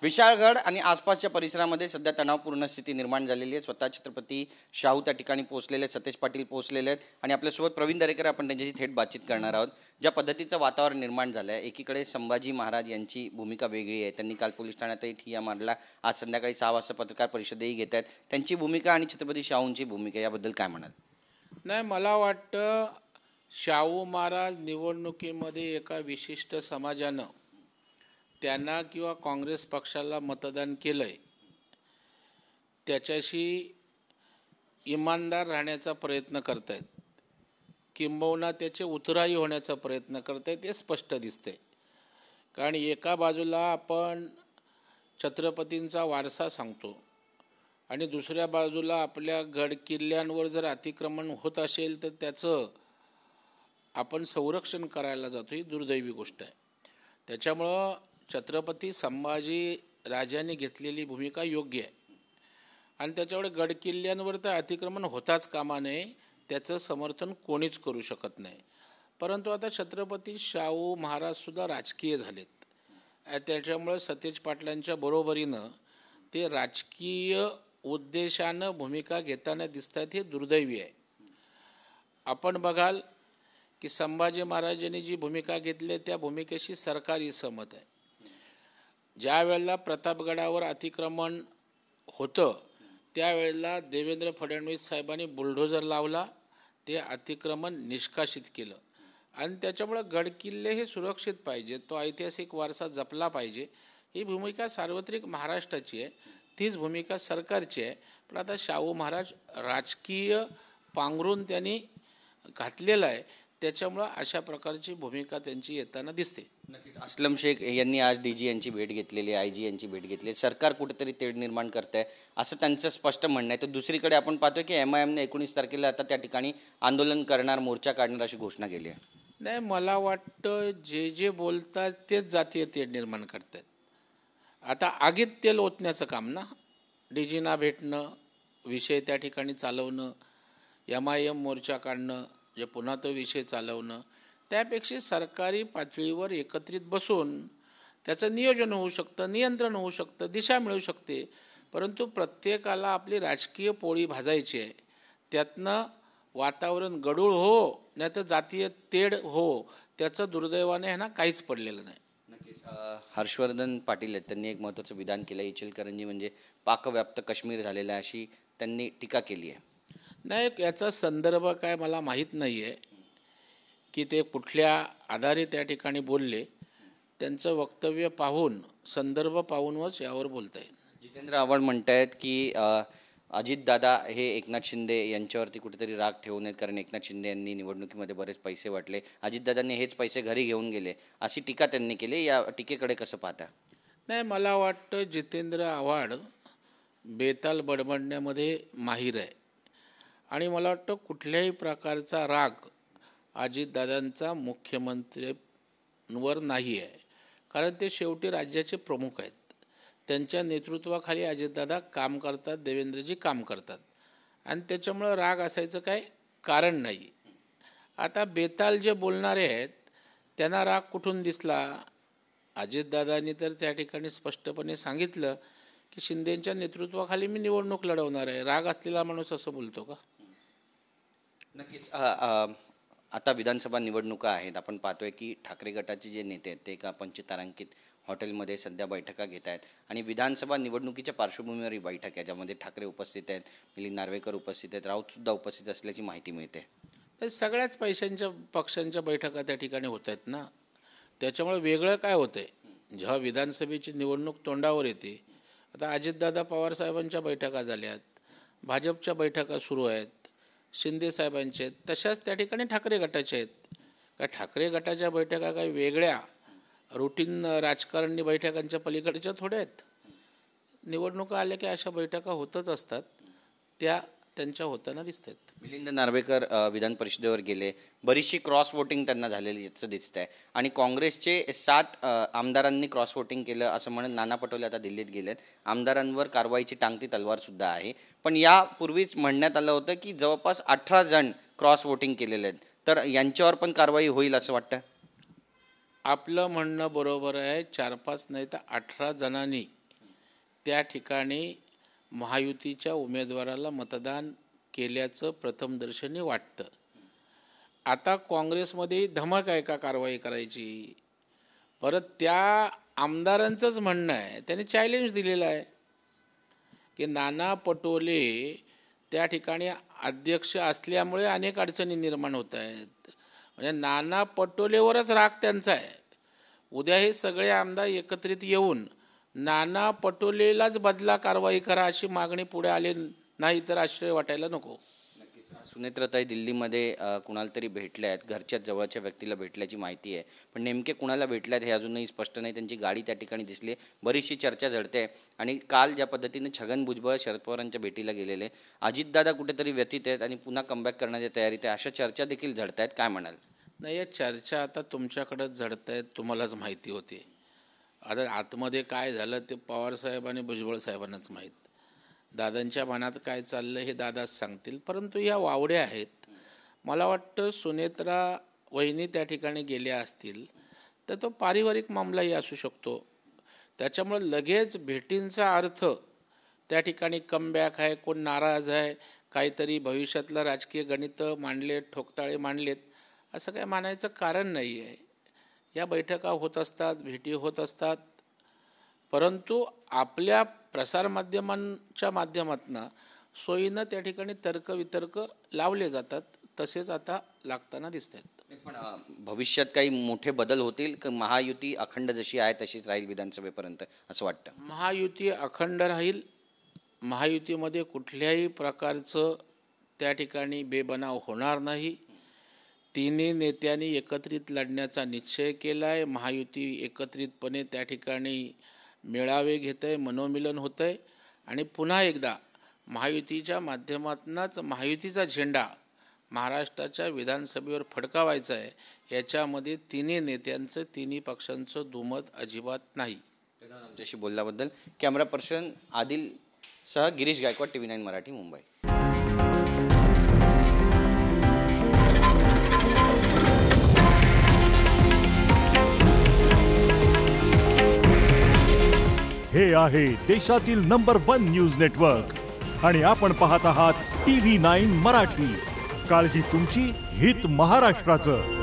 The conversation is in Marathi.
विशाळगड आणि आसपासच्या परिसरामध्ये सध्या तणावपूर्ण स्थिती निर्माण झालेली आहे। स्वतः छत्रपती शाहू त्या ठिकाणी पोहोचलेले आहेत, सतेज पाटील पोहोचलेले आहेत आणि आपल्यासोबत प्रवीण दरेकर आपण त्यांच्याशी थेट बातचीत करणार आहोत। ज्या पद्धतीचं वातावरण निर्माण झालं आहे, एकीकडे संभाजी महाराज यांची भूमिका वेगळी आहे, त्यांनी काल पोलीस ठाण्यातही ठिय्या मारला, आज संध्याकाळी 6 वाजता पत्रकार परिषदही घेत आहेत, त्यांची भूमिका आणि छत्रपती शाहूंची भूमिका याबद्दल काय म्हणाल? नाही, मला वाटतं शाहू महाराज निवडणुकीमध्ये एका विशिष्ट समाजानं त्यांना किंवा काँग्रेस पक्षाला मतदान केलंय त्याच्याशी इमानदार राहण्याचा प्रयत्न करतायत, किंबहुना त्याचे उतराई होण्याचा प्रयत्न करतायत हे स्पष्ट दिसते। कारण एका बाजूला आपण छत्रपतींचा वारसा सांगतो आणि दुसऱ्या बाजूला आपल्या गड किल्ल्यांवर जर अतिक्रमण होत असेल तर त्याचं आपण संरक्षण करायला जातो, ही दुर्दैवी गोष्ट आहे। त्याच्यामुळं छत्रपती संभाजी राजांनी घेतलेली भूमिका योग्य आहे आणि त्याच्यामुळे गड किल्ल्यांवर तर अतिक्रमण होताच कामा नये, त्याचं समर्थन कोणीच करू शकत नाही। परंतु आता छत्रपती शाहू महाराजसुद्धा राजकीय झालेत, त्याच्यामुळे सतेज पाटलांच्या बरोबरीनं ते राजकीय उद्देशानं भूमिका घेताना दिसतात, हे दुर्दैवी आहे। आपण बघाल की संभाजी महाराजांनी जी भूमिका घेतली त्या भूमिकेशी सरकारही सहमत आहे। ज्या वेळेला प्रतापगडावर अतिक्रमण होतं त्यावेळेला देवेंद्र फडणवीस साहेबांनी बुलडोझर लावला, ते अतिक्रमण निष्कासित केलं आणि त्याच्यामुळे गडकिल्ले हे सुरक्षित पाहिजे, तो ऐतिहासिक वारसा जपला पाहिजे, ही भूमिका सार्वत्रिक महाराष्ट्राची आहे, तीच भूमिका सरकारची आहे। पण आता शाहू महाराज राजकीय पांघरून त्यांनी घातलेलं आहे, त्याच्यामुळं अशा प्रकारची भूमिका त्यांची येताना दिसते। नक्कीच अस्लम शेख यांनी आज डीजी यांची भेट घेतलेली, आयजी यांची भेट घेतली, सरकार कुठेतरी तेढ निर्माण करत आहे असं त्यांचं स्पष्ट म्हणणं आहे। तर दुसरीकडे आपण पाहतोय की MIMने 19 तारखेला आता त्या ठिकाणी आंदोलन करणार, मोर्चा काढणार अशी घोषणा केली आहे। नाही, मला वाटतं जे बोलतात तेच जातीय तेढ निर्माण करतात। आता आगीत तेल ओतण्याचं काम ना, डीजीना भेटणं, विषय त्या ठिकाणी चालवणं, MIM मोर्चा काढणं, जे पुन्हा तो विषय चालवणं, त्यापेक्षा सरकारी पातळीवर एकत्रित बसून त्याचं नियोजन होऊ शकतं, नियंत्रण होऊ शकतं, दिशा मिळू शकते। परंतु प्रत्येकाला आपली राजकीय पोळी भाजायची आहे, त्यातनं वातावरण गडूळ हो नाही तर जातीय तेढ हो, त्याचं दुर्दैवाने ह्यांना काहीच पडलेलं नाही। नक्कीच हर्षवर्धन पाटील आहेत, त्यांनी एक महत्त्वाचं विधान केलं, इचलकरंजी म्हणजे पाकव्याप्त काश्मीर झालेला आहे अशी त्यांनी टीका केली आहे। नाही, याचा संदर्भ काय मला माहीत नाही आहे की ते कुठल्या आधारे त्या ठिकाणी बोलले, त्यांचं वक्तव्य पाहून, संदर्भ पाहूनच यावर बोलता येईल। जितेंद्र आव्हाड म्हणतायत की अजितदादा हे एकनाथ शिंदे यांच्यावरती कुठेतरी राग ठेवू नयेत, कारण एकनाथ शिंदे यांनी निवडणुकीमध्ये बरेच पैसे वाटले, अजितदादांनी हेच पैसे घरी घेऊन गेले अशी टीका त्यांनी केली। या टीकेकडे कसं पाहता? नाही, मला वाटतं जितेंद्र आव्हाड बेताल बडबडण्यामध्ये माहीर आहे आणि मला वाटतं कुठल्याही प्रकारचा राग अजितदादांचा मुख्यमंत्र्यांवर नाही आहे, कारण ते शेवटी राज्याचे प्रमुख आहेत, त्यांच्या नेतृत्वाखाली अजितदादा काम करतात, देवेंद्रजी काम करतात आणि त्याच्यामुळं राग असायचं काय कारण नाही। आता बेताल जे बोलणारे आहेत त्यांना राग कुठून दिसला? अजितदादांनी तर त्या ठिकाणी स्पष्टपणे सांगितलं की शिंदेंच्या नेतृत्वाखाली मी निवडणूक लढवणार आहे, राग असलेला माणूस असं बोलतो का? नक्कीच आता विधानसभा निवडणुका आहेत, आपण पाहतोय की ठाकरे गटाचे जे नेते आहेत ते एका पंचतारांकित हॉटेलमध्ये सध्या बैठका घेत आहेत आणि विधानसभा निवडणुकीच्या पार्श्वभूमीवर ही बैठक आहे, ज्यामध्ये ठाकरे उपस्थित आहेत, मिलिंद नार्वेकर उपस्थित आहेत, राऊतसुद्धा उपस्थित असल्याची माहिती मिळते। सगळ्याच पक्षांच्या बैठका त्या ठिकाणी होत आहेत ना, त्याच्यामुळे वेगळं काय होतंय? जेव्हा विधानसभेची निवडणूक तोंडावर येते, आता अजितदादा पवार साहेबांच्या बैठका झाल्यात, भाजपच्या बैठका सुरू आहेत, शिंदे साहेबांचे आहेत, तशाच त्या ठिकाणी ठाकरे गटाचे आहेत। का ठाकरे गटाच्या बैठका काही वेगळ्या रुटीन राजकारणी बैठकांच्या पलीकडच्या थोड्या आहेत? निवडणुका आल्या की अशा बैठका होतच असतात, त्या त्यांच्या होताना दिसतात। मिलिंद नार्वेकर विधान परिषदेवर गेले, बरीचशी क्रॉस वोटिंग त्यांना झालेली दिसत आहे आणि काँग्रेसचे 7 आमदारांनी क्रॉस वोटिंग केलं असं म्हणत नाना पटोले आता दिल्लीत गेलेत, आमदारांवर कारवाईची टांगती तलवार सुद्धा आहे। पण यापूर्वीच म्हणण्यात आलं होतं की जवळपास 18 जण क्रॉस वोटिंग केलेले आहेत, तर यांच्यावर पण कारवाई होईल असं वाटतं? आपलं म्हणणं बरोबर आहे, 4-5 नाही तर 18 जणांनी त्या ठिकाणी महायुतीच्या उमेदवाराला मतदान केल्याचं प्रथमदर्शनी वाटतं. आता काँग्रेसमध्ये धमक आहे का कारवाई करायची. परत त्या आमदारांचंच म्हणणं आहे, त्यांनी चॅलेंज दिलेलं आहे की नाना पटोले त्या ठिकाणी अध्यक्ष असल्यामुळे अनेक अडचणी निर्माण होत आहेत. म्हणजे नाना पटोलेवरच राग त्यांचा आहे. उद्या हे सगळे आमदार एकत्रित येऊन नाना पटोलेलाच बदला कारवाई करा अशी मागणी पुढे आली नाही तर आश्चर्य वाटायला नको. सुनेत्राताई दिल्लीमध्ये कुणाला तरी भेटल्या आहेत, घरच्या जवळच्या व्यक्तीला भेटल्याची माहिती आहे, पण नेमके कुणाला भेटल्यात हे अजूनही स्पष्ट नाही. त्यांची गाडी त्या ठिकाणी दिसली, बरीचशी चर्चा झडते. आणि काल ज्या पद्धतीने छगन भुजबळ शरद पवारांच्या भेटीला गेलेले, अजितदादा कुठेतरी व्यथित आहेत आणि पुन्हा कमबॅक करण्याच्या तयारीत आहे, अशा चर्चा देखील झडत आहेत. काय म्हणाल? नाही, या चर्चा आता तुमच्याकडंच झडत आहेत, तुम्हालाच माहिती होती. आता आतमध्ये काय झालं ते पवारसाहेब आणि भुजबळ साहेबांनाच माहीत. दादांच्या मनात काय चाललं हे दादाच सांगतील. परंतु या वावड्या आहेत. मला वाटतं सुनेत्रा वहिनी त्या ठिकाणी गेल्या असतील तर तो पारिवारिक मामलाही असू शकतो. त्याच्यामुळे लगेच भेटींचा अर्थ त्या ठिकाणी कमबॅक आहे, कोण नाराज आहे, काहीतरी भविष्यातलं राजकीय गणित मांडलेत, ठोकताळे मांडलेत, असं काय मानायचं कारण नाही आहे. या बैठका होत असतात, भेटी होत असतात. परंतु आपल्या प्रसारमाध्यमांच्या माध्यमातून सोयीनं त्या ठिकाणी तर्कवितर्क लावले जातात. तसेच आता लागताना दिसत आहेत. पण भविष्यात काही मोठे बदल होतील का? महायुती अखंड जशी आहे तशीच राहील विधानसभेपर्यंत असं वाटतं? महायुती अखंड राहील. महायुतीमध्ये कुठल्याही प्रकारचं त्या ठिकाणी बेबनाव होणार नाही. तिन्ही नेत्यांनी एकत्रित लढण्याचा निश्चय केला आहे. महायुती एकत्रितपणे त्या ठिकाणी मेळावे घेत आहे, मनोमिलन होतं आहे. आणि पुन्हा एकदा महायुतीच्या माध्यमातूनच महायुतीचा झेंडा महाराष्ट्राच्या विधानसभेवर फडकावायचा आहे. याच्यामध्ये तिन्ही नेत्यांचं, तिन्ही पक्षांचं दुमत अजिबात नाही. आमच्याशी बोलल्याबद्दल. कॅमेरा पर्सन आदिल सह गिरीश गायकवाड, TV9 मराठी, मुंबई. हे आहे देशातील नंबर 1 न्यूज नेटवर्क आणि आपण पाहत आहात TV9 मराठी. काळजी तुमची, हित महाराष्ट्राचं.